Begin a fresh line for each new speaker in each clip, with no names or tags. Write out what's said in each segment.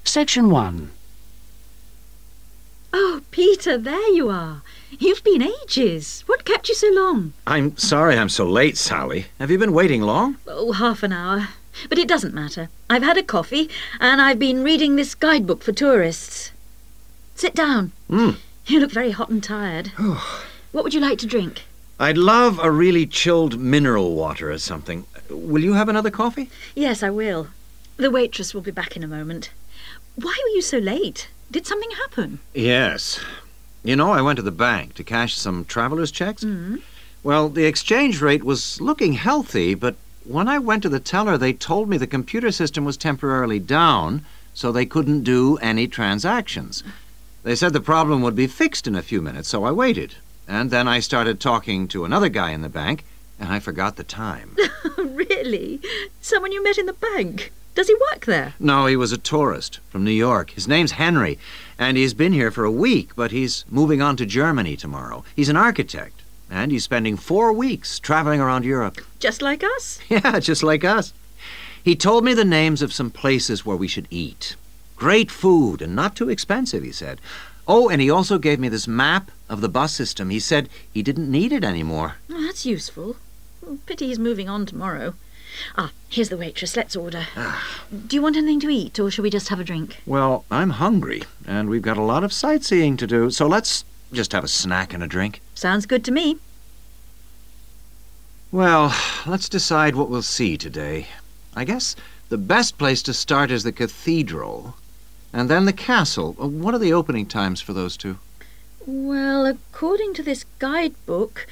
Section 1.
Oh, Peter, there you are. You've been ages. What kept you so long?
I'm sorry I'm so late, Sally. Have you been waiting long?
Oh, half an hour. But it doesn't matter. I've had a coffee, and I've been reading this guidebook for tourists. Sit down. You look very hot and tired. What would you like to drink?
I'd love a really chilled mineral water or something. Will you have another coffee?
Yes, I will. The waitress will be back in a moment. Why were you so late? Did something happen?
Yes. You know, I went to the bank to cash some traveler's checks. Well, the exchange rate was looking healthy, but when I went to the teller, they told me the computer system was temporarily down, so they couldn't do any transactions. They said the problem would be fixed in a few minutes, so I waited. And then I started talking to another guy in the bank, and I forgot the time.
Really? Someone you met in the bank? Does he work there?
No, he was a tourist from New York. His name's Henry, and he's been here for a week, but he's moving on to Germany tomorrow. He's an architect, and he's spending 4 weeks traveling around Europe.
Just like us?
Yeah, just like us. He told me the names of some places where we should eat. Great food and not too expensive, he said. Oh, and he also gave me this map of the bus system. He said he didn't need it anymore.
Oh, that's useful. Pity he's moving on tomorrow. Ah, here's the waitress. Let's order. Do you want anything to eat, or shall we just have a drink?
Well, I'm hungry, and we've got a lot of sightseeing to do, so let's just have a snack and a drink.
Sounds good to me.
Well, let's decide what we'll see today. I guess the best place to start is the cathedral, and then the castle. What are the opening times for those two?
Well, according to this guidebook,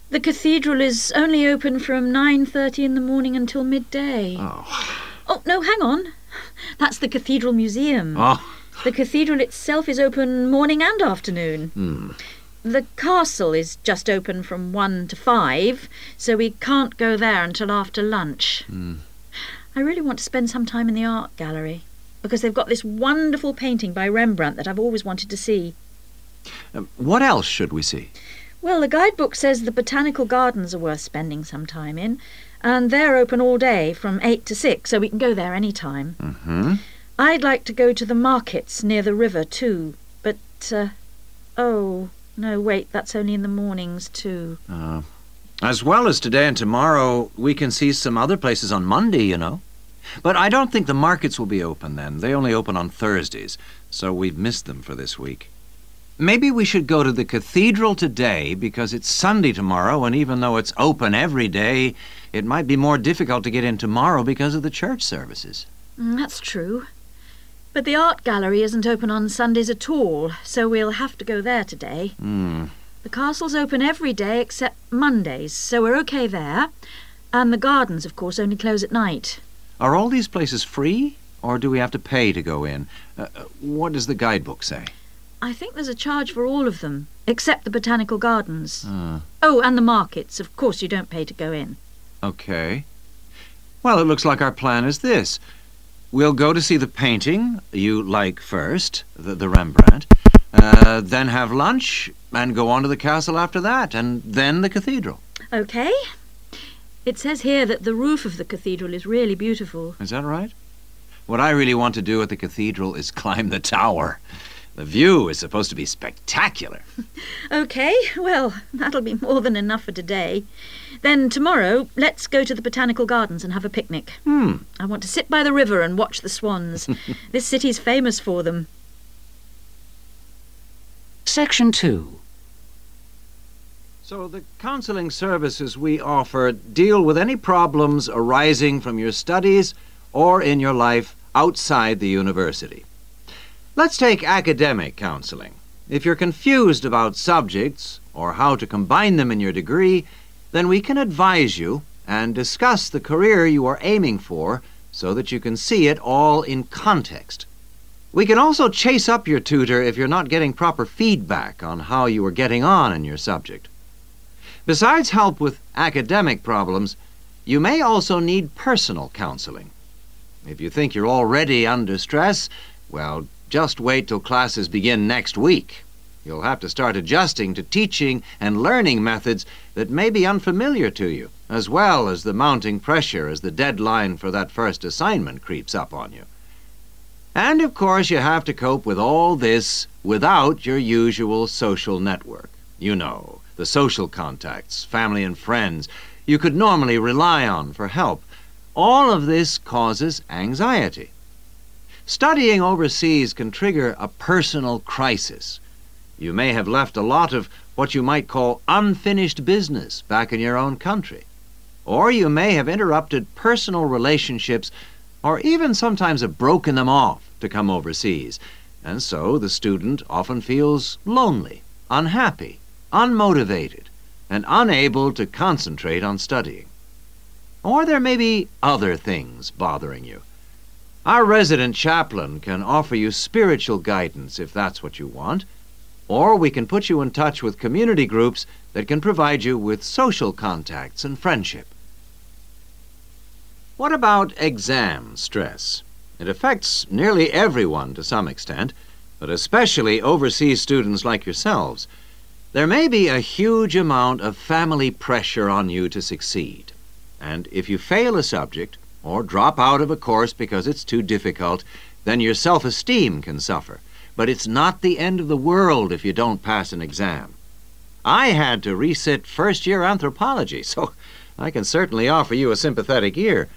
the cathedral is only open from 9:30 in the morning until midday. Oh, no, hang on. That's the Cathedral Museum. The cathedral itself is open morning and afternoon. The castle is just open from 1 to 5, so we can't go there until after lunch. I really want to spend some time in the art gallery, because they've got this wonderful painting by Rembrandt that I've always wanted to see.
What else should we see?
Well, the guidebook says the botanical gardens are worth spending some time in, and they're open all day from 8 to 6, so we can go there any time. I'd like to go to the markets near the river too, but, oh, no, wait, that's only in the mornings too.
As well as today and tomorrow, we can see some other places on Monday, you know. But I don't think the markets will be open then. They only open on Thursdays, so we've missed them for this week. Maybe we should go to the cathedral today because it's Sunday tomorrow, and even though it's open every day, it might be more difficult to get in tomorrow because of the church services.
That's true. But the art gallery isn't open on Sundays at all, so we'll have to go there today. The castle's open every day except Mondays, so we're okay there. And the gardens, of course, only close at night.
Are all these places free, or do we have to pay to go in? What does the guidebook say?
I think there's a charge for all of them, except the botanical gardens. Oh, and the markets. Of course you don't pay to go in.
Okay. Well, it looks like our plan is this. We'll go to see the painting you like first, the Rembrandt, then have lunch and go on to the castle after that, and then the cathedral. Okay.
It says here that the roof of the cathedral is really beautiful.
Is that right? What I really want to do at the cathedral is climb the tower. The view is supposed to be spectacular.
Okay, well, that'll be more than enough for today. Then tomorrow, let's go to the botanical gardens and have a picnic. I want to sit by the river and watch the swans. This city's famous for them.
Section 2.
So the counseling services we offer deal with any problems arising from your studies or in your life outside the university. Let's take academic counseling. If you're confused about subjects or how to combine them in your degree, then we can advise you and discuss the career you are aiming for so that you can see it all in context. We can also chase up your tutor if you're not getting proper feedback on how you are getting on in your subject. Besides help with academic problems, you may also need personal counseling. If you think you're already under stress, well, just wait till classes begin next week. You'll have to start adjusting to teaching and learning methods that may be unfamiliar to you, as well as the mounting pressure as the deadline for that first assignment creeps up on you. And, of course, you have to cope with all this without your usual social network. You know, the social contacts, family and friends you could normally rely on for help. All of this causes anxiety. Studying overseas can trigger a personal crisis. You may have left a lot of what you might call unfinished business back in your own country. Or you may have interrupted personal relationships or even sometimes have broken them off to come overseas. And so the student often feels lonely, unhappy, unmotivated, and unable to concentrate on studying. Or there may be other things bothering you. Our resident chaplain can offer you spiritual guidance if that's what you want, or we can put you in touch with community groups that can provide you with social contacts and friendship. What about exam stress? It affects nearly everyone to some extent, but especially overseas students like yourselves. There may be a huge amount of family pressure on you to succeed. And if you fail a subject or drop out of a course because it's too difficult, then your self-esteem can suffer. But it's not the end of the world if you don't pass an exam. I had to resit first-year anthropology, so I can certainly offer you a sympathetic ear.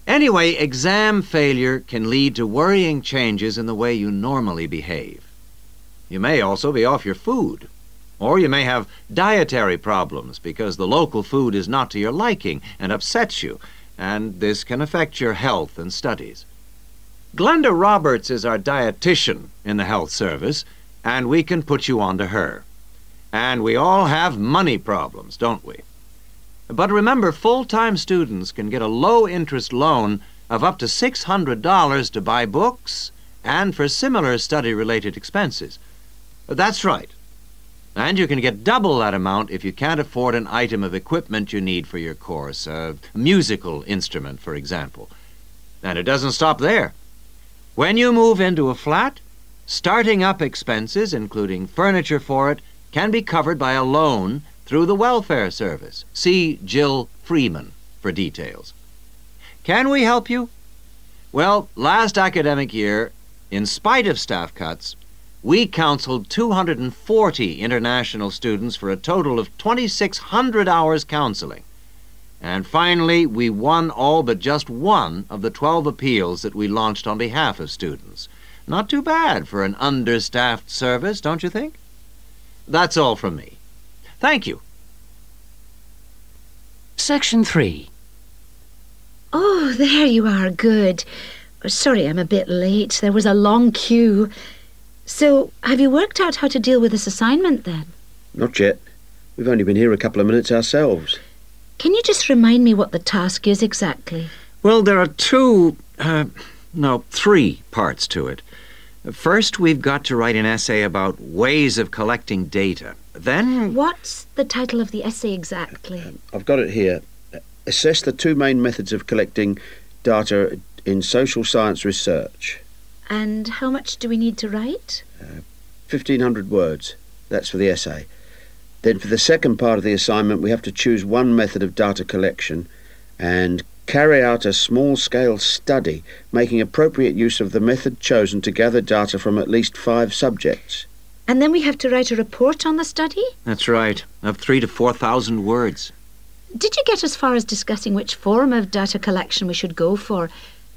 Anyway, exam failure can lead to worrying changes in the way you normally behave. You may also be off your food, or you may have dietary problems because the local food is not to your liking and upsets you, and this can affect your health and studies. Glenda Roberts is our dietitian in the health service, and we can put you on to her. And we all have money problems, don't we? But remember, full-time students can get a low-interest loan of up to $600 to buy books and for similar study-related expenses. That's right. And you can get double that amount if you can't afford an item of equipment you need for your course, a musical instrument, for example. And it doesn't stop there. When you move into a flat, starting up expenses, including furniture for it, can be covered by a loan through the welfare service. See Jill Freeman for details. Can we help you? Well, last academic year, in spite of staff cuts, we counseled 240 international students for a total of 2,600 hours counseling. And finally, we won all but just one of the 12 appeals that we launched on behalf of students. Not too bad for an understaffed service, don't you think? That's all from me. Thank you.
Section 3.
Oh, there you are. Good. Sorry I'm a bit late. There was a long queue. So, have you worked out how to deal with this assignment then?
Not yet. We've only been here a couple of minutes ourselves.
Can you just remind me what the task is exactly?
Well, there are three parts to it. First, we've got to write an essay about ways of collecting data. Then...
What's the title of the essay exactly?
I've got it here. Assess the two main methods of collecting data in social science research.
And how much do we need to write?
1,500 words. That's for the essay. Then for the second part of the assignment, we have to choose one method of data collection and carry out a small-scale study, making appropriate use of the method chosen to gather data from at least 5 subjects.
And then we have to write a report on the study?
That's right, of 3,000 to 4,000 words.
Did you get as far as discussing which form of data collection we should go for?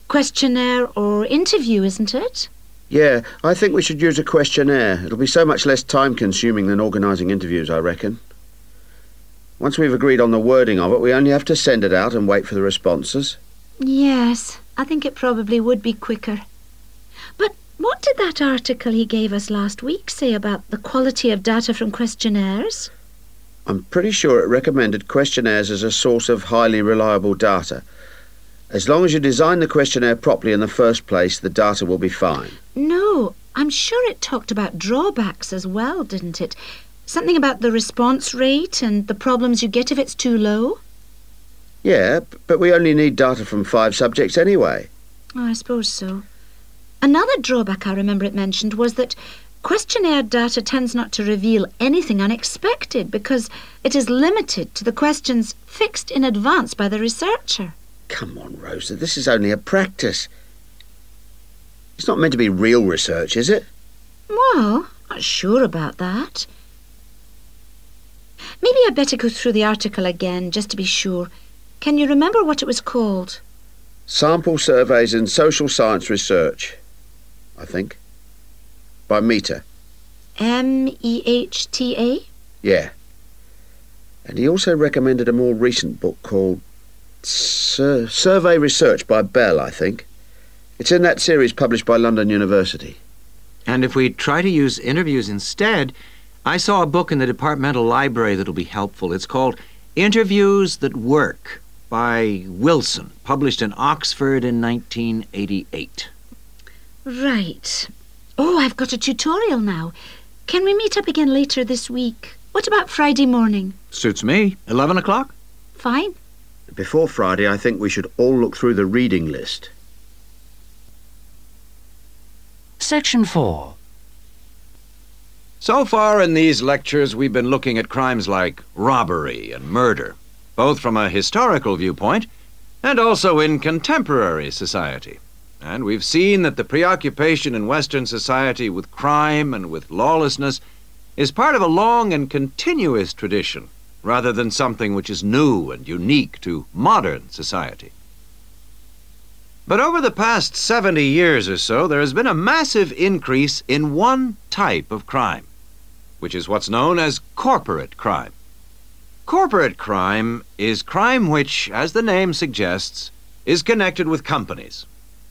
Questionnaire or interview, isn't it?
Yeah, I think we should use a questionnaire. It'll be so much less time-consuming than organising interviews, I reckon. Once we've agreed on the wording of it, we only have to send it out and wait for the responses.
Yes, I think it probably would be quicker. But what did that article he gave us last week say about the quality of data from questionnaires?
I'm pretty sure it recommended questionnaires as a source of highly reliable data. As long as you design the questionnaire properly in the first place, the data will be fine.
No, I'm sure it talked about drawbacks as well, didn't it? Something about the response rate and the problems you get if it's too low?
Yeah, but we only need data from 5 subjects anyway.
Oh, I suppose so. Another drawback I remember it mentioned was that questionnaire data tends not to reveal anything unexpected because it is limited to the questions fixed in advance by the researcher.
Come on, Rosa, this is only a practice. It's not meant to be real research, is it?
Well, not sure about that. Maybe I'd better go through the article again, just to be sure. Can you remember what it was called?
Sample Surveys in Social Science Research, I think. By Mehta.
Mehta?
Yeah. And he also recommended a more recent book called Survey Research by Bell, I think. It's in that series published by London University.
And if we try to use interviews instead, I saw a book in the departmental library that'll be helpful. It's called Interviews That Work by Wilson, published in Oxford in 1988.
Right. Oh, I've got a tutorial now. Can we meet up again later this week? What about Friday morning?
Suits me. 11 o'clock?
Fine.
Before Friday, I think we should all look through the reading list.
Section 4.
So far in these lectures, we've been looking at crimes like robbery and murder, both from a historical viewpoint and also in contemporary society. And we've seen that the preoccupation in Western society with crime and with lawlessness is part of a long and continuous tradition, rather than something which is new and unique to modern society. But over the past 70 years or so, there has been a massive increase in one type of crime, which is what's known as corporate crime. Corporate crime is crime which, as the name suggests, is connected with companies,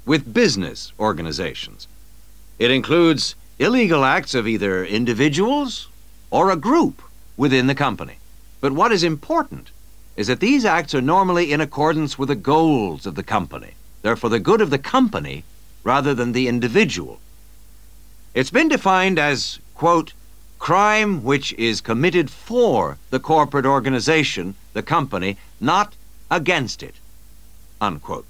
with business organizations. It includes illegal acts of either individuals or a group within the company. But what is important is that these acts are normally in accordance with the goals of the company. They're for the good of the company rather than the individual. It's been defined as, quote, crime which is committed for the corporate organization, the company, not against it, unquote.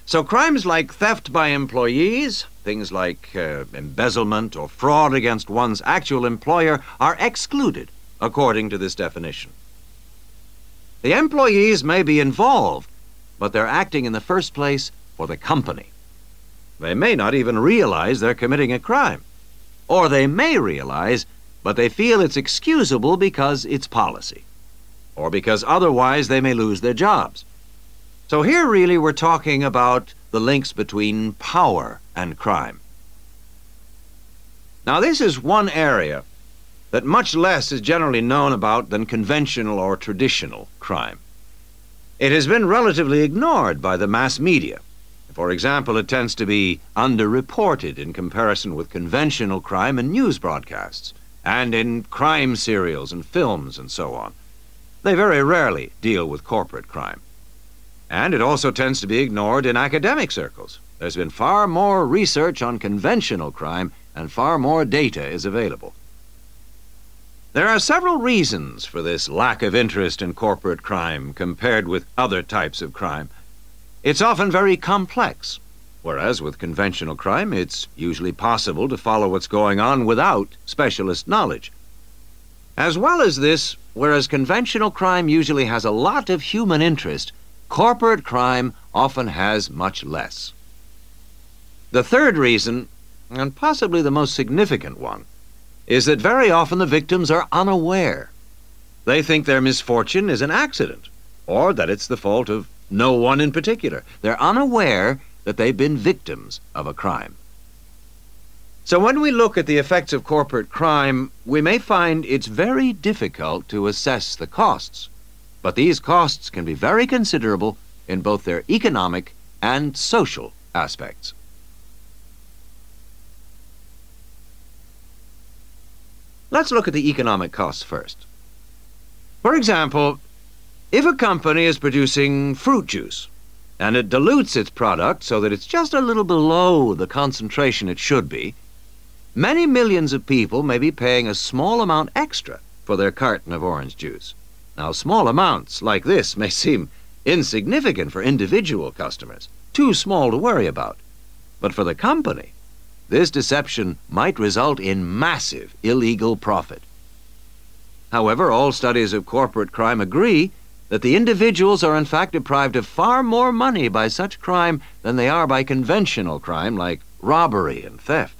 So crimes like theft by employees, things like embezzlement or fraud against one's actual employer are excluded according to this definition. The employees may be involved, but they're acting in the first place for the company. They may not even realize they're committing a crime. Or they may realize, but they feel it's excusable because it's policy. Or because otherwise they may lose their jobs. So here really we're talking about the links between power and crime. Now this is one area that much less is generally known about than conventional or traditional crime. It has been relatively ignored by the mass media. For example, it tends to be underreported in comparison with conventional crime in news broadcasts and in crime serials and films and so on. They very rarely deal with corporate crime. And it also tends to be ignored in academic circles. There's been far more research on conventional crime and far more data is available. There are several reasons for this lack of interest in corporate crime compared with other types of crime. It's often very complex, whereas with conventional crime, it's usually possible to follow what's going on without specialist knowledge. As well as this, whereas conventional crime usually has a lot of human interest, corporate crime often has much less. The third reason, and possibly the most significant one, is that very often the victims are unaware. They think their misfortune is an accident, or that it's the fault of no one in particular. They're unaware that they've been victims of a crime. So when we look at the effects of corporate crime, we may find it's very difficult to assess the costs. But these costs can be very considerable in both their economic and social aspects. Let's look at the economic costs first. For example, if a company is producing fruit juice and it dilutes its product so that it's just a little below the concentration it should be, many millions of people may be paying a small amount extra for their carton of orange juice. Now, small amounts like this may seem insignificant for individual customers, too small to worry about. But for the company, this deception might result in massive illegal profit. However, all studies of corporate crime agree that the individuals are in fact deprived of far more money by such crime than they are by conventional crime like robbery and theft.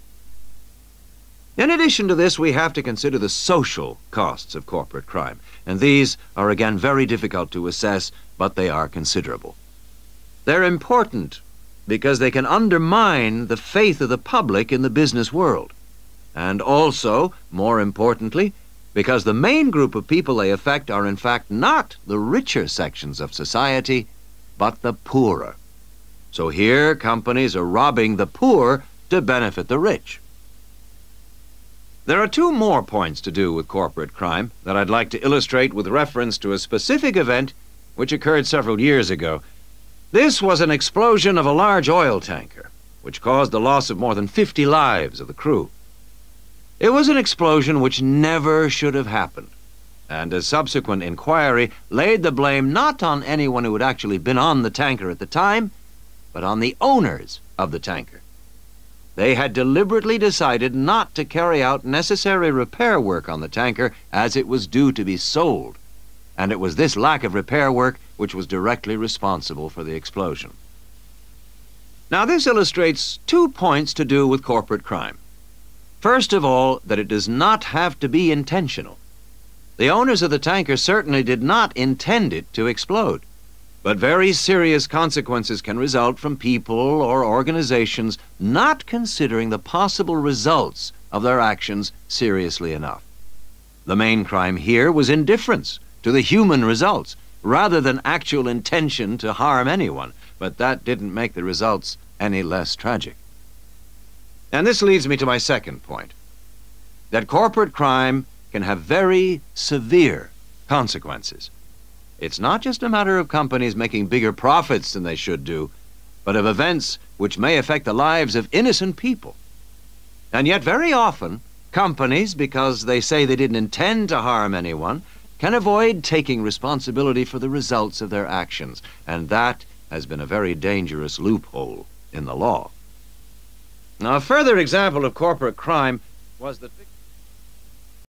In addition to this, we have to consider the social costs of corporate crime, and these are again very difficult to assess, but they are considerable. They're important because they can undermine the faith of the public in the business world, and also, more importantly, because the main group of people they affect are in fact not the richer sections of society, but the poorer. So here, companies are robbing the poor to benefit the rich. There are two more points to do with corporate crime that I'd like to illustrate with reference to a specific event which occurred several years ago. This was an explosion of a large oil tanker, which caused the loss of more than 50 lives of the crew. It was an explosion which never should have happened, and a subsequent inquiry laid the blame not on anyone who had actually been on the tanker at the time, but on the owners of the tanker. They had deliberately decided not to carry out necessary repair work on the tanker as it was due to be sold, and it was this lack of repair work which was directly responsible for the explosion. Now, this illustrates 2 points to do with corporate crime. First of all, that it does not have to be intentional. The owners of the tanker certainly did not intend it to explode, but very serious consequences can result from people or organizations not considering the possible results of their actions seriously enough. The main crime here was indifference to the human results, rather than actual intention to harm anyone, but that didn't make the results any less tragic. And this leads me to my second point, that corporate crime can have very severe consequences. It's not just a matter of companies making bigger profits than they should do, but of events which may affect the lives of innocent people. And yet very often, companies, because they say they didn't intend to harm anyone, can avoid taking responsibility for the results of their actions, and that has been a very dangerous loophole in the law. Now, a further example of corporate crime was the